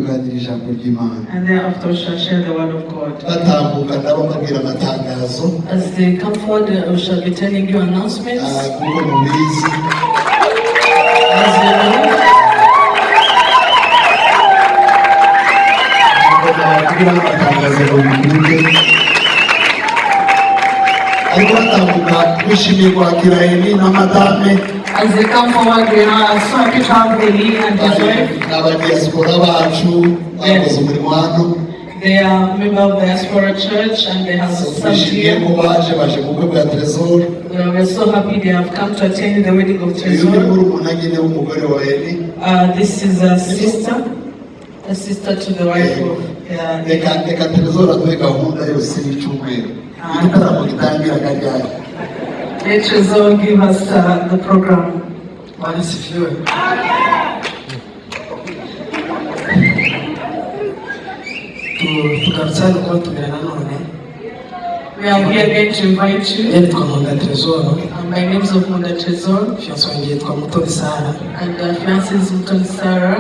And thereafter shall share the word of God. As they come forward, we shall be telling you announcements. As they come forward, we are so happy to have Eli and his wife. They are members of the Diaspora Church and they have served here. We are so happy they have come to attend the wedding of Tresor. This is a sister to the wife of let Tresor give us the program. We are here again to invite you. My name is Munda Tresor. And fiancé is Mutoni Sarah.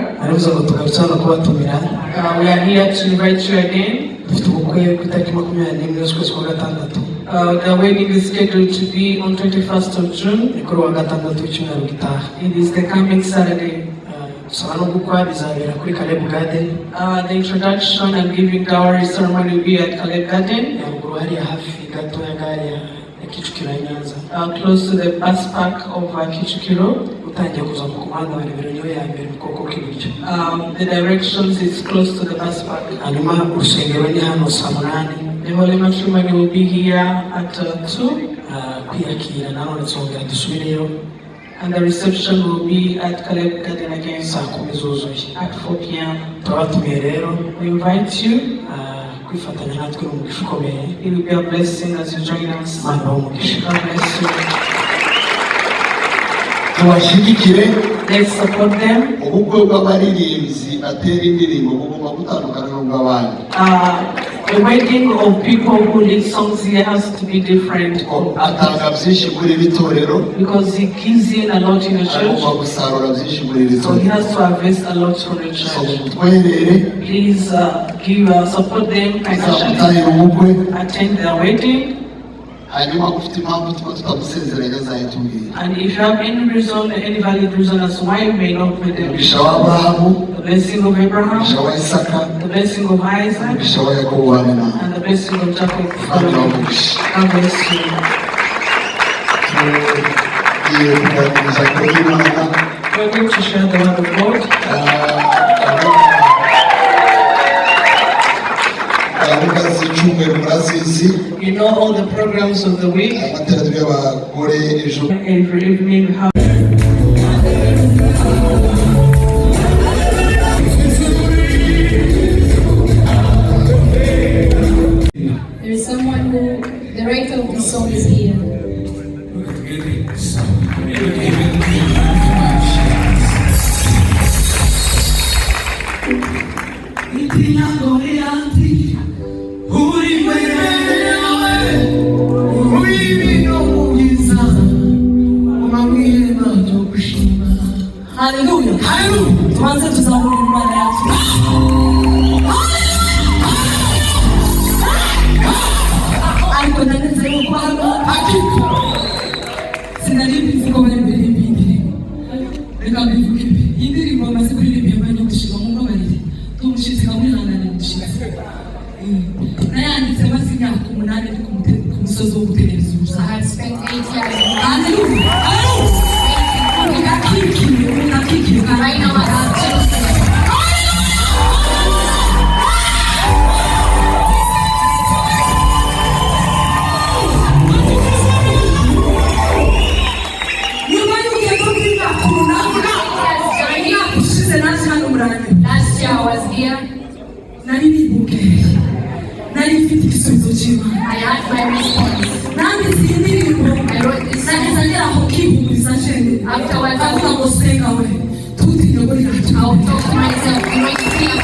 We are here to invite you again. The wedding is scheduled to be on 21st of June. It is the coming Saturday. The introduction and giving dowry ceremony will be at Caleb Garden, close to the bus park of Kichukiro. The directions is close to the bus park. The holy matrimony will be here at 2. And the reception will be at Caleb Garden again at 4 p.m. We invite you. It will be a blessing as you join us. God bless you. Let's support them. The wedding of people who lead songs here has to be different. Because he gives in a lot in the church. So he has to harvest a lot from the church. Please support them financially. Attend their wedding. And if you have any reason, any valid reason as to why you may not pay them, the blessing of Abraham, the blessing of Isaac, and the blessing of Jacob. God bless you. We're going to share the word of God. You know all the programs of the week. Every evening. There is someone who, the writer of this song is here. Hallelujah. Hallelujah. Tuanze tuzamuri Bwana yetu. Aiko naneze kwako. Sinalipi ziko wale mbili. Reka bivuke. Indiri ngoma zikuririmbye abantu gushika mu ngabari. Tumushitse kamuna nani gushika. Nayanditse amazina ku 8 ku musozi wo gutereza ubusa. I spent 8 years. Hallelujah. Hallelujah. Right now, last year I was here. I had my response. I wrote this song. Afterwards, I'll talk to myself, you might feel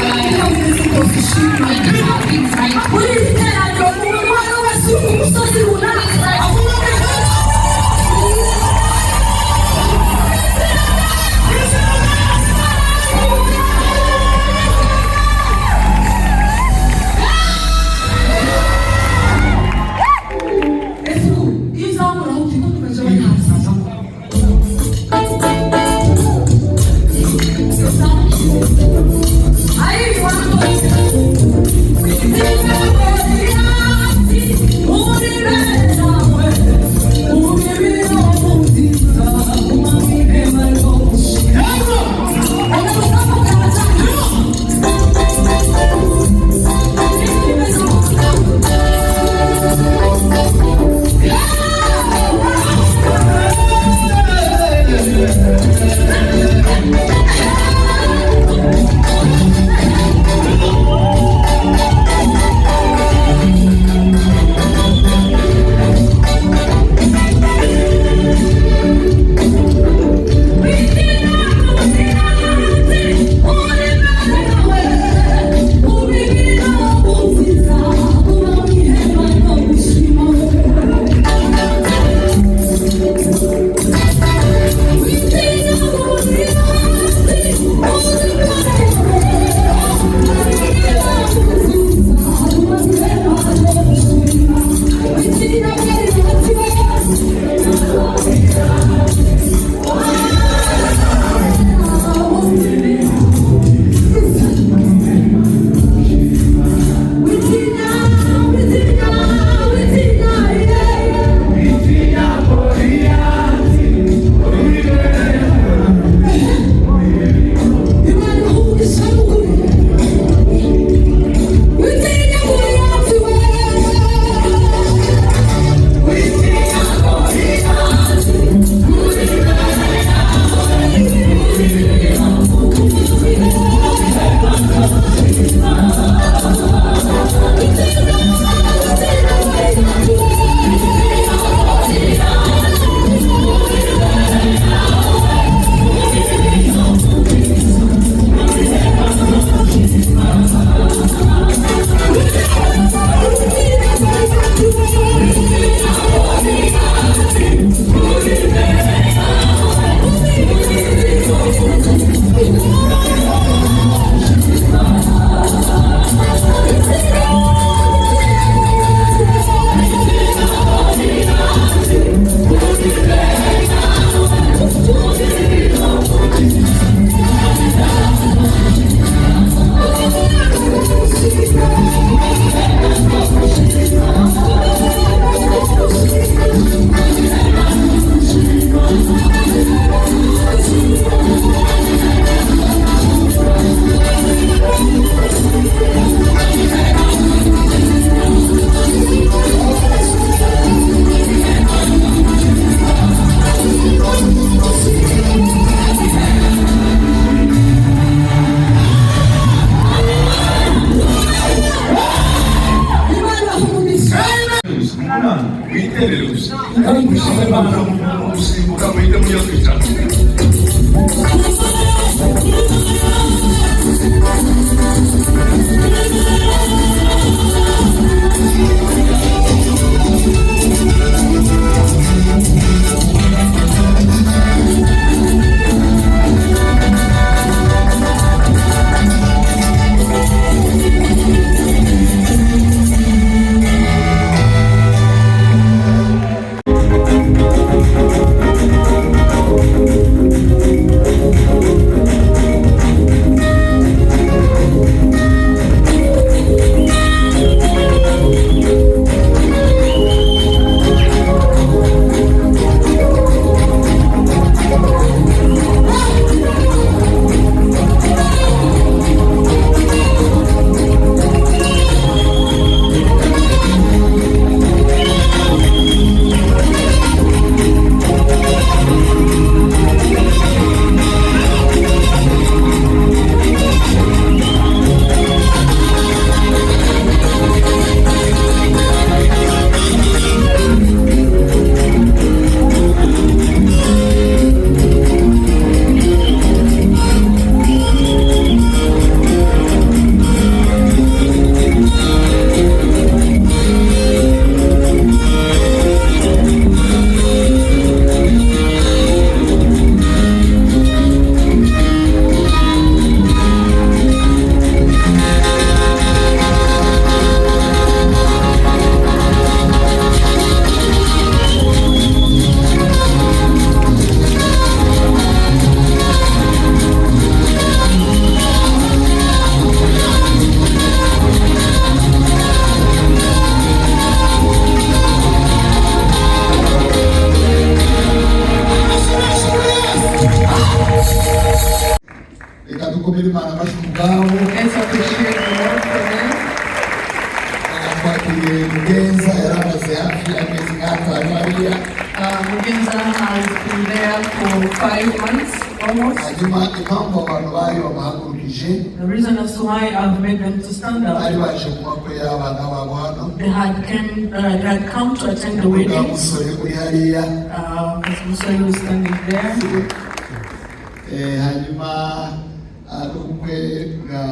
iterere gusa gusimbuka muhite mujya kwicara. Let's appreciate the Lord for them. Mugenza yaramaze hafi amezi nk'atanu. Mugenza has been there for 5 months almost. Hanyuma impamvu abantu bari bamuhagurukije, The reason as to why I've made them to stand up, bari baje mu makwe y'abana babo hano. they had come to attend the wedding. Umusore uri hariya. Musore was standing there. Hanyuma ubukwe bwa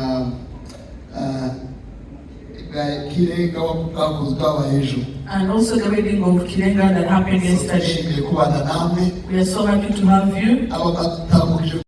Kirenga wakozwe abayejo. And also the wedding of Kirenga that happened yesterday. Kubana namwe. We are so happy to have you. Abo batambukije